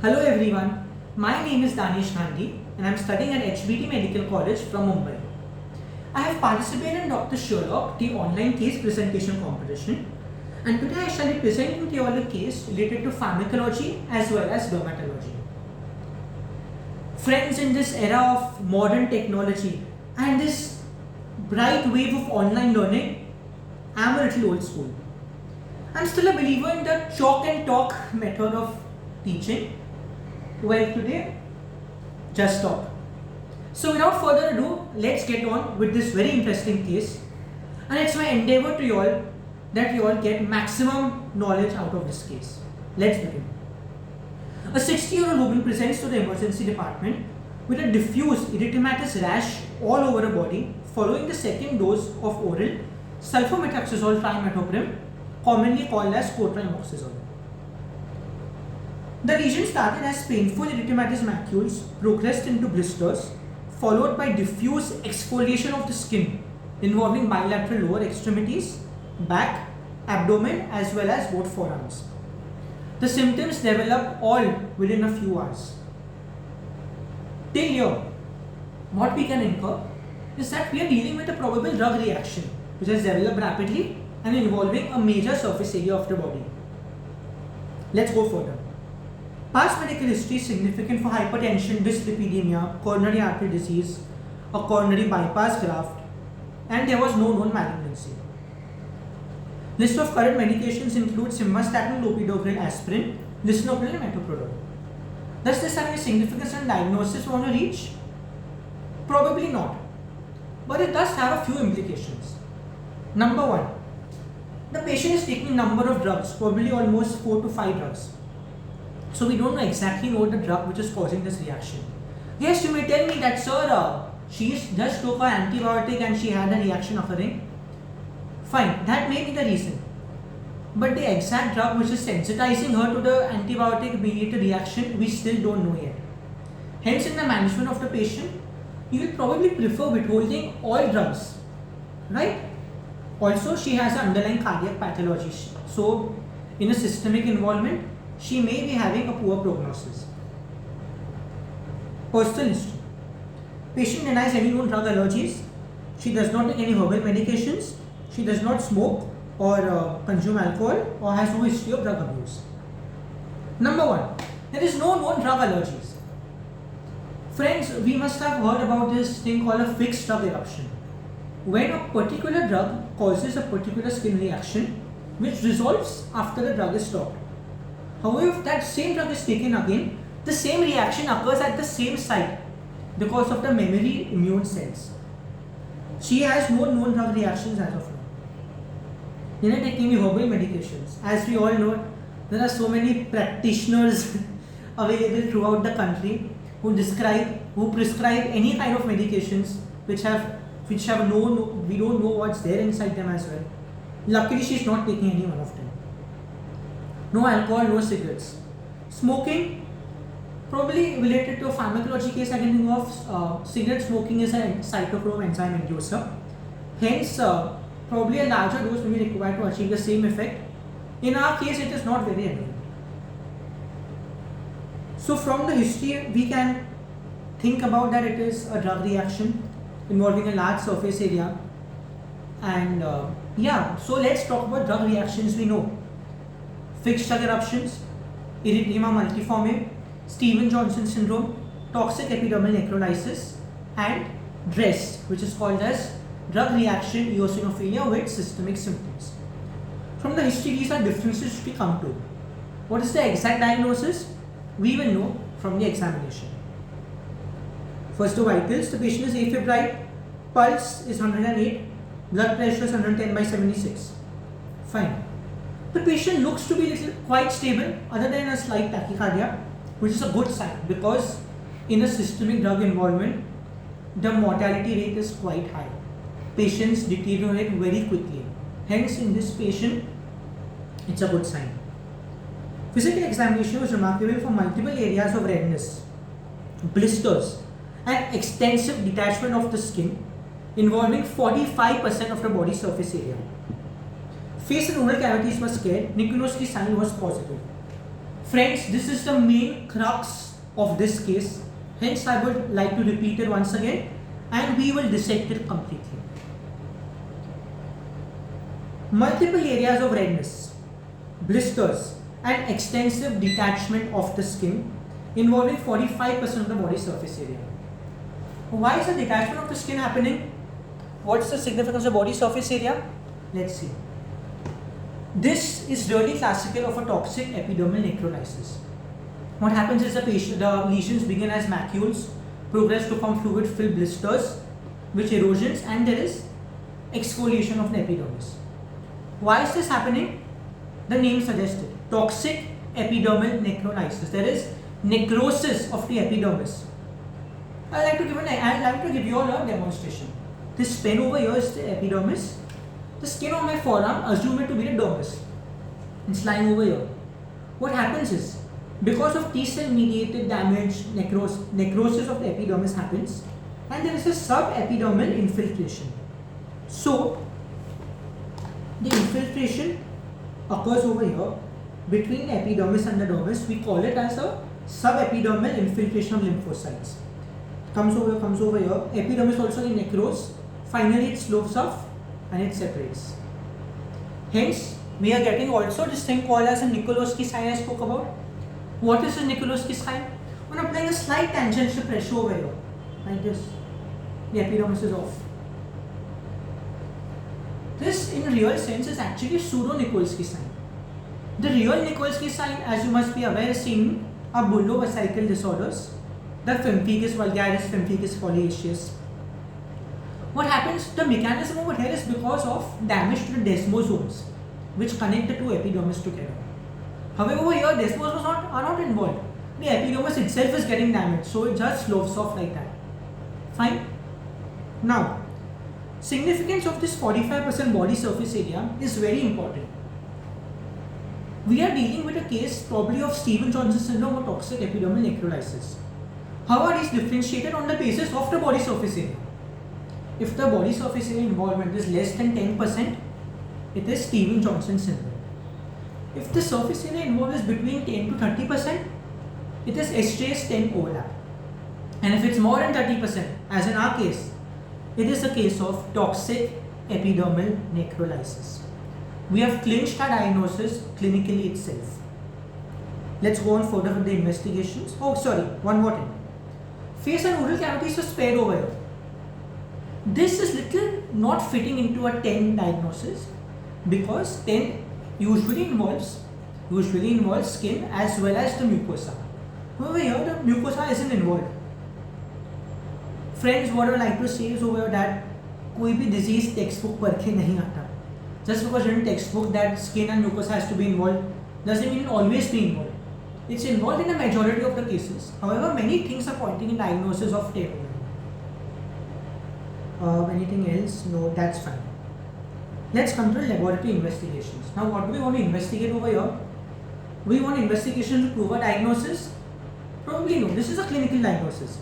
Hello everyone, my name is Danish Gandhi and I am studying at HBD Medical College from Mumbai. I have participated in Dr. Sherlock, the online case presentation competition, and today I shall be presenting to you all a case related to pharmacology as well as dermatology. Friends, in this era of modern technology and this bright wave of online learning, I am a little old school. I am still a believer in the chalk and talk method of teaching. Well, today, just talk. So without further ado, let's get on with this very interesting case. And it's my endeavor to you all that you all get maximum knowledge out of this case. Let's begin. A 60-year-old woman presents to the emergency department with a diffuse erythematous rash all over her body following the second dose of oral sulfamethoxazole trimethoprim, commonly called as cotrimoxazole. The lesion started as painful erythematous macules, progressed into blisters, followed by diffuse exfoliation of the skin involving bilateral lower extremities, back, abdomen as well as both forearms. The symptoms developed all within a few hours. Till here, what we can infer is that we are dealing with a probable drug reaction which has developed rapidly and involving a major surface area of the body. Let's go further. Past medical history is significant for hypertension, dyslipidemia, coronary artery disease, a coronary bypass graft, and there was no known malignancy. List of current medications includes simvastatin, clopidogrel, aspirin, lisinopril, and metoprolol. Does this have any significance in diagnosis we want to reach? Probably not, but it does have a few implications. Number one, the patient is taking a number of drugs, probably almost 4 to 5 drugs. So we don't exactly know the drug which is causing this reaction. Yes, you may tell me that, sir, she just took an antibiotic and she had a reaction occurring. Fine, that may be the reason. But the exact drug which is sensitizing her to the antibiotic mediated reaction, we still don't know yet. Hence, in the management of the patient, you will probably prefer withholding all drugs, right? Also, she has an underlying cardiac pathology. So, in a systemic involvement, she may be having a poor prognosis. Personal history. Patient denies any known drug allergies. She does not take any herbal medications. She does not smoke or consume alcohol or has no history of drug abuse. Number one, there is no known drug allergies. Friends, we must have heard about this thing called a fixed drug eruption. When a particular drug causes a particular skin reaction which resolves after the drug is stopped. However, if that same drug is taken again, the same reaction occurs at the same site because of the memory immune cells. She has no known drug reactions as of now. They are taking herbal medications. As we all know, there are so many practitioners available throughout the country who prescribe any kind of medications which have we don't know what's there inside them as well. Luckily, she is not taking any one of them. No alcohol, no cigarettes. Smoking, probably related to a pharmacology case I can think of. Cigarette smoking is a cytochrome enzyme inducer. Hence, probably a larger dose may be required to achieve the same effect. In our case, it is not very evident. So, from the history, we can think about that it is a drug reaction involving a large surface area. And so let's talk about drug reactions we know. Fixed drug eruptions, erythema multiforme, Stevens-Johnson syndrome, toxic epidermal necrolysis, and DRESS, which is called as drug reaction eosinophilia with systemic symptoms. From the history, these are differences we come to. What is the exact diagnosis? We will know from the examination. First, the vitals. The patient is afebrile, pulse is 108, blood pressure is 110/76. Fine. The patient looks to be quite stable other than a slight tachycardia, which is a good sign because in a systemic drug involvement, the mortality rate is quite high. Patients deteriorate very quickly. Hence, in this patient, it's a good sign. Physical examination was remarkable for multiple areas of redness, blisters, and extensive detachment of the skin involving 45% of the body surface area. Face and oral cavities were scared. Nikonowski sign was positive. Friends, this is the main crux of this case. Hence, I would like to repeat it once again and we will dissect it completely. Multiple areas of redness, blisters, and extensive detachment of the skin involving 45% of the body surface area. Why is the detachment of the skin happening? What's the significance of body surface area? Let's see. This is really classical of a toxic epidermal necrolysis. What happens is the lesions begin as macules, progress to form fluid-filled blisters, which erosions, and there is exfoliation of the epidermis. Why is this happening? The name suggested. Toxic epidermal necrolysis. There is necrosis of the epidermis. I'd like to give you all a demonstration. This pen over here is the epidermis. The skin on my forearm, assume it to be the dermis. It's lying over here. What happens is, because of T-cell mediated damage, necrosis of the epidermis happens, and there is a subepidermal infiltration. So, the infiltration occurs over here between the epidermis and the dermis. We call it as a subepidermal infiltration of lymphocytes. Comes over here. Epidermis also in necrose. Finally, it slopes off and it separates. Hence, we are getting also this thing called as a Nikolsky sign I spoke about. What is a Nikolsky sign? When applying a slight tangential pressure over here, like this, the epidermis is off. This, in real sense, is actually pseudo-Nikolsky sign. The real Nikolsky sign, as you must be aware, is seen are bullous-vesical disorders, the pemphigus vulgaris, pemphigus foliaceus. What happens? The mechanism over here is because of damage to the desmosomes, which connect the two epidermis together. However, over here, desmosomes are not involved. The epidermis itself is getting damaged, so it just slopes off like that. Fine. Now, significance of this 45% body surface area is very important. We are dealing with a case probably of Stevens-Johnson syndrome or toxic epidermal necrolysis. How are these differentiated? On the basis of the body surface area. If the body surface area involvement is less than 10%, it is Stevens-Johnson syndrome. If the surface area involved is between 10 to 30%, it is estrase-10 overlap. And if it's more than 30%, as in our case, it is a case of toxic epidermal necrolysis. We have clinched our diagnosis clinically itself. Let's go on further with the investigations. Oh, sorry, one more thing. Face and oral cavities are spared over here. This is little not fitting into a 10 diagnosis because 10 usually involves skin as well as the mucosa. Over here, the mucosa isn't involved. Friends, what I would like to say is over here that कोई भी disease textbook पढ़ के नहीं आता. Just because in textbook that skin and mucosa has to be involved doesn't mean always be involved. It's involved in a majority of the cases. However, many things are pointing in diagnosis of TED. Anything else? No, that's fine. Let's come to laboratory investigations. Now, what do we want to investigate over here? We want investigation to prove a diagnosis? Probably no. This is a clinical diagnosis.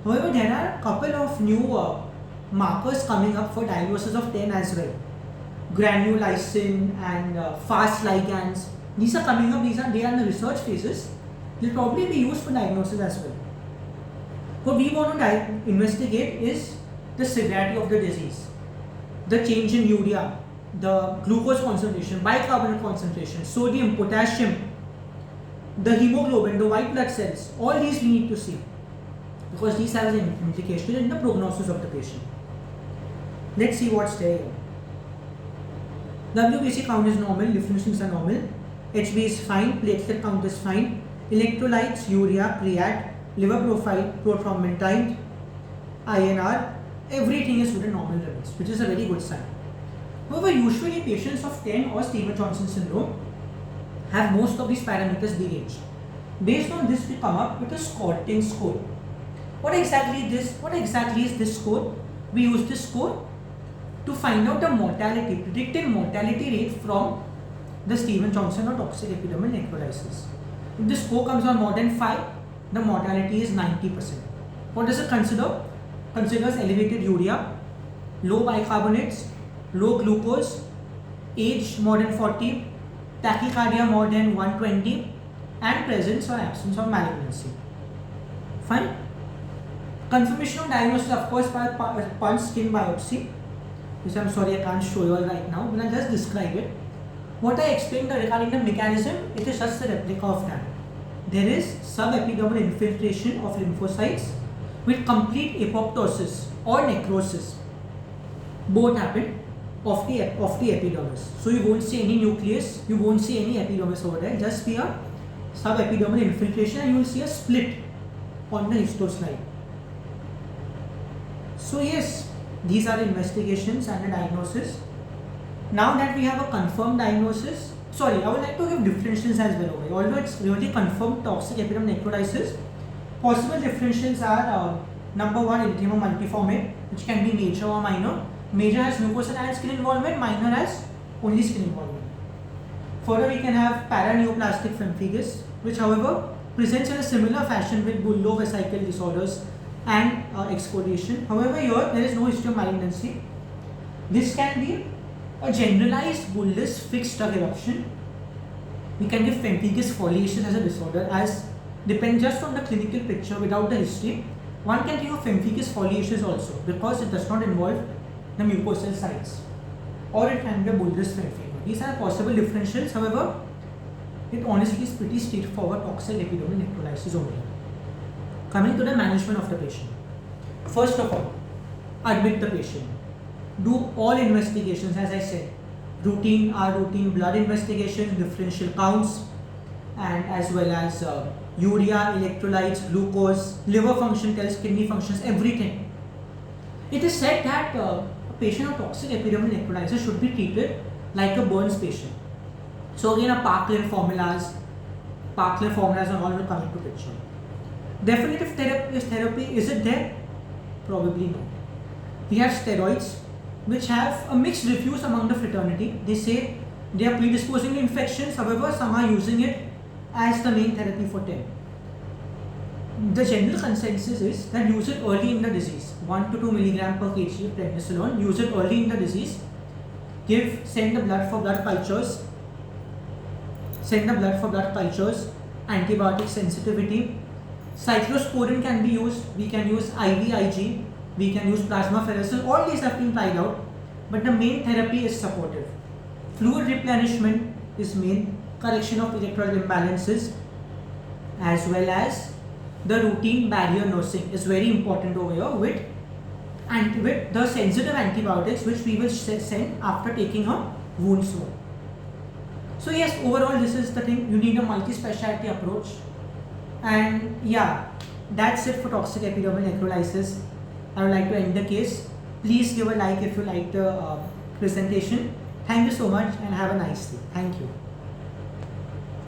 However, there are a couple of new markers coming up for diagnosis of TEN as well. Granulysin and fast ligands. These are coming up. They are in the research phases. They'll probably be used for diagnosis as well. What we want to investigate is the severity of the disease, the change in urea, the glucose concentration, bicarbonate concentration, sodium, potassium, the hemoglobin, the white blood cells. All these we need to see because these have an implication in the prognosis of the patient. Let's see what's there here. WBC count is normal, differences are normal, HB is fine, platelet count is fine, electrolytes, urea, creat, liver profile, prothrombin, INR, everything is within normal levels, which is a very good sign. However, usually patients of TEN or Stevens-Johnson syndrome have most of these parameters deranged. Based on this, we come up with a Scotting score. What exactly is this score? We use this score to find out the predicted mortality rate from the Stevens-Johnson or toxic epidermal necrolysis. If the score comes on more than 5, the mortality is 90%. What does it consider? Considers elevated urea, low bicarbonates, low glucose, age more than 40, tachycardia more than 120, and presence or absence of malignancy. Fine. Confirmation of diagnosis, of course, by pulse skin biopsy, which I'm sorry I can't show you all right now, but I'll just describe it. What I explained regarding the mechanism, it is just a replica of that. There is subepidermal infiltration of lymphocytes with complete apoptosis or necrosis. Both happen of the epidermis. So you won't see any nucleus, you won't see any epidermis over there, just be a subepidermal infiltration, and you will see a split on the histoslide. So yes, these are the investigations and the diagnosis. Now that we have a confirmed diagnosis, I would like to give differentials as well. Although it's really confirmed toxic epidermal necrolysis, possible differentials are number one, erythema multiforme, which can be major or minor. Major has mucosal skin involvement, minor has only skin involvement. Further, we can have paraneoplastic pemphigus, which however presents in a similar fashion with bullovesical disorders and exfoliation. However, here there is no history of malignancy. This can be a generalized bullous fixed duct eruption. We can give pemphigus foliaceus as a disorder, as depends just on the clinical picture without the history. One can think of pemphigus foliaceus also because it does not involve the mucosal sites, or it can be a bullous pemphigus. These are possible differentials. However, it honestly is pretty straightforward toxic epidermal necrolysis only. Coming to the management of the patient. First of all, admit the patient. Do all investigations, as I said, routine blood investigations, differential counts, and as well as urea, electrolytes, glucose, liver function tests, kidney functions, everything. It is said that a patient of toxic epidermal necrolysis should be treated like a burns patient. So again, a Parkland formulas and all will come into picture. Definitive therapy, is it there? Probably no. We have steroids, which have a mixed reviews among the fraternity. They say they are predisposing to infections, however some are using it as the main therapy for TEM. The general consensus is that use it early in the disease. 1 to 2 milligram per kg prednisolone, use it early in the disease. Send the blood for blood cultures, antibiotic sensitivity. Cyclosporin can be used. We can use IVIG, we can use plasmapheresis. All these have been tried out, but the main therapy is supportive. Fluid replenishment is main, correction of electrolyte imbalances, as well as the routine barrier nursing is very important over here with the sensitive antibiotics, which we will send after taking a wound swab. So yes, overall this is the thing. You need a multi-specialty approach. And yeah, that's it for toxic epidermal necrolysis. I would like to end the case. Please give a like if you like the presentation. Thank you so much and have a nice day. Thank you.